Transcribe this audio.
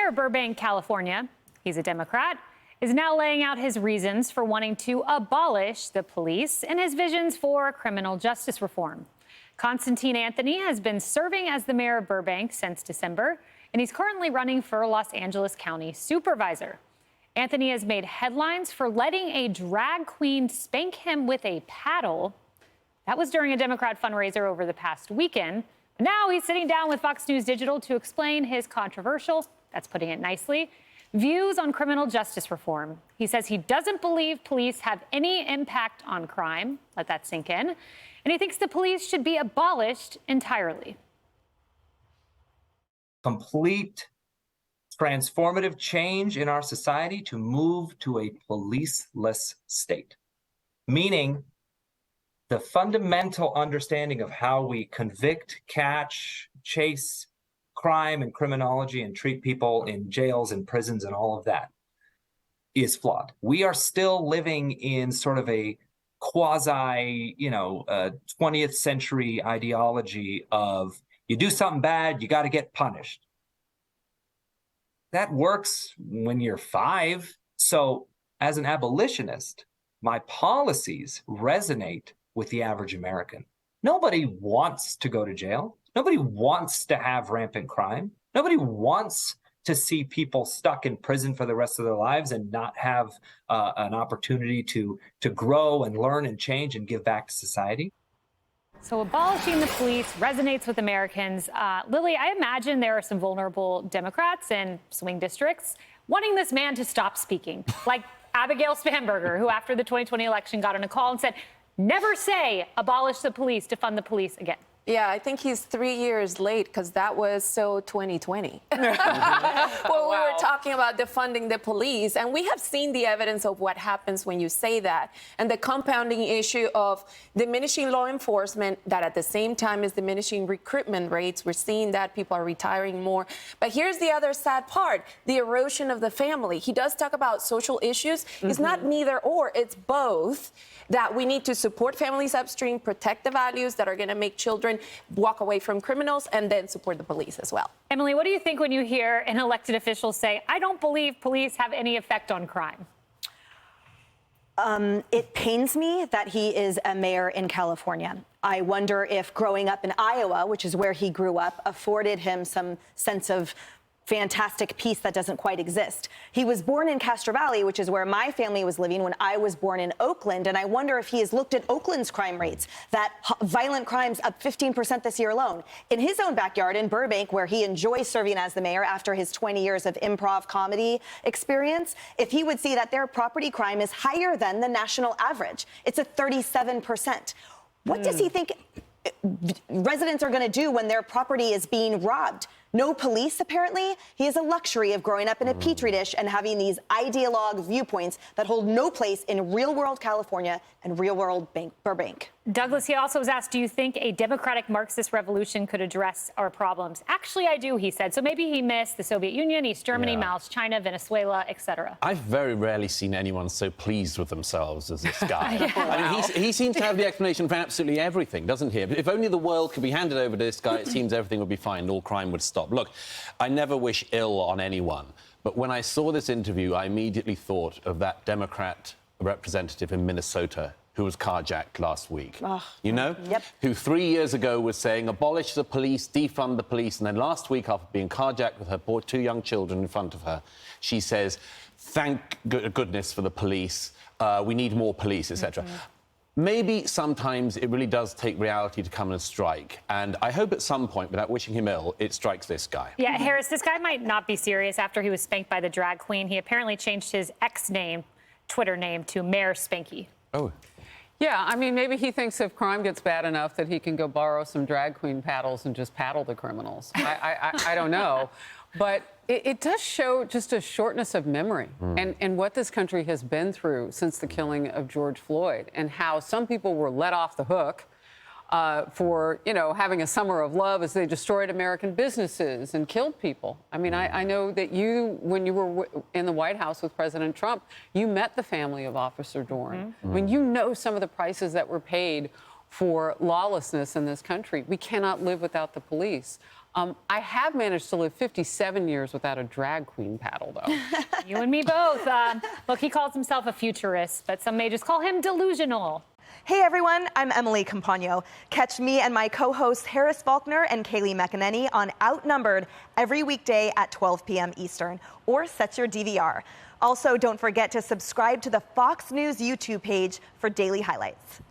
Mayor of Burbank, California, he's a Democrat, is now laying out his reasons for wanting to abolish the police and his visions for criminal justice reform. Constantine Anthony has been serving as the mayor of Burbank since December, and he's currently running for Los Angeles County Supervisor. Anthony has made headlines for letting a drag queen spank him with a paddle. That was during a Democrat fundraiser over the past weekend. Now he's sitting down with Fox News Digital to explain his controversial, that's putting it nicely, views on criminal justice reform. He says he doesn't believe police have any impact on crime. Let that sink in. And he thinks the police should be abolished entirely. Complete transformative change in our society to move to a policeless state, meaning the fundamental understanding of how we convict, catch, chase crime and criminology and treat people in jails and prisons and all of that is flawed. We are still living in sort of a quasi, 20th century ideology of you do something bad, you got to get punished. That works when you're 5. So as an abolitionist, my policies resonate with the average American. Nobody wants to go to jail. Nobody wants to have rampant crime. Nobody wants to see people stuck in prison for the rest of their lives and not have an opportunity to grow and learn and change and give back to society. So abolishing the police resonates with Americans. Lily, I imagine there are some vulnerable Democrats in swing districts wanting this man to stop speaking, like Abigail Spanberger, who after the 2020 election got on a call and said, never say abolish the police, defund the police again. Yeah, I think he's 3 years late because that was so 2020. Well, we were talking about defunding the police, and we have seen the evidence of what happens when you say that, and the compounding issue of diminishing law enforcement that at the same time is diminishing recruitment rates. We're seeing that people are retiring more. But here's the other sad part, the erosion of the family. He does talk about social issues. It's not neither or, it's both, that we need to support families upstream, protect the values that are going to make children walk away from criminals, and then support the police as well. Emily, what do you think when you hear an elected official say, I don't believe police have any effect on crime? It pains me that he is a mayor in California. I wonder if growing up in Iowa, which is where he grew up, afforded him some sense of fantastic peace that doesn't quite exist. He was born in Castro Valley, which is where my family was living when I was born in Oakland, and I wonder if he has looked at Oakland's crime rates, that violent crimes up 15% this year alone. In his own backyard in Burbank, where he enjoys serving as the mayor after his 20 years of improv comedy experience, if he would see that their property crime is higher than the national average. It's at 37%. What does he think residents are going to do when their property is being robbed? No police, apparently. He has a luxury of growing up in a petri dish and having these ideologue viewpoints that hold no place in real-world California and real-world Burbank. Douglas, he also was asked, do you think a democratic Marxist revolution could address our problems? Actually, I do, he said. So maybe he missed the Soviet Union, East Germany, Mao's China, Venezuela, etc. I've very rarely seen anyone so pleased with themselves as this guy. I mean, he seems to have the explanation for absolutely everything, doesn't he? If only the world could be handed over to this guy, it seems everything would be fine, all crime would stop. Look, I never wish ill on anyone, but when I saw this interview, I immediately thought of that Democrat representative in Minnesota who was carjacked last week. You know? Yep. Who 3 years ago was saying, abolish the police, defund the police, and then last week, after being carjacked with her 2 young children in front of her, she says, thank goodness for the police, we need more police, etc. Maybe sometimes it really does take reality to come and strike. And I hope at some point, without wishing him ill, it strikes this guy. Yeah, Harris, this guy might not be serious after he was spanked by the drag queen. He apparently changed his Twitter name to Mayor Spanky. Oh. Yeah, I mean, maybe he thinks if crime gets bad enough that he can go borrow some drag queen paddles and just paddle the criminals. I don't know. But it does show just a shortness of memory and what this country has been through since the killing of George Floyd, and how some people were let off the hook for, having a summer of love as they destroyed American businesses and killed people. I mean, I know that when you were in the White House with President Trump, you met the family of Officer Dorn. I mean, you know some of the prices that were paid for lawlessness in this country. We cannot live without the police. I have managed to live 57 years without a drag queen paddle, though. You and me both. Look, he calls himself a futurist, but some may just call him delusional. Hey everyone, I'm Emily Campagno. Catch me and my co-hosts Harris Faulkner and Kaylee McEnany on Outnumbered every weekday at 12 p.m. Eastern, or set your DVR. Also, don't forget to subscribe to the Fox News YouTube page for daily highlights.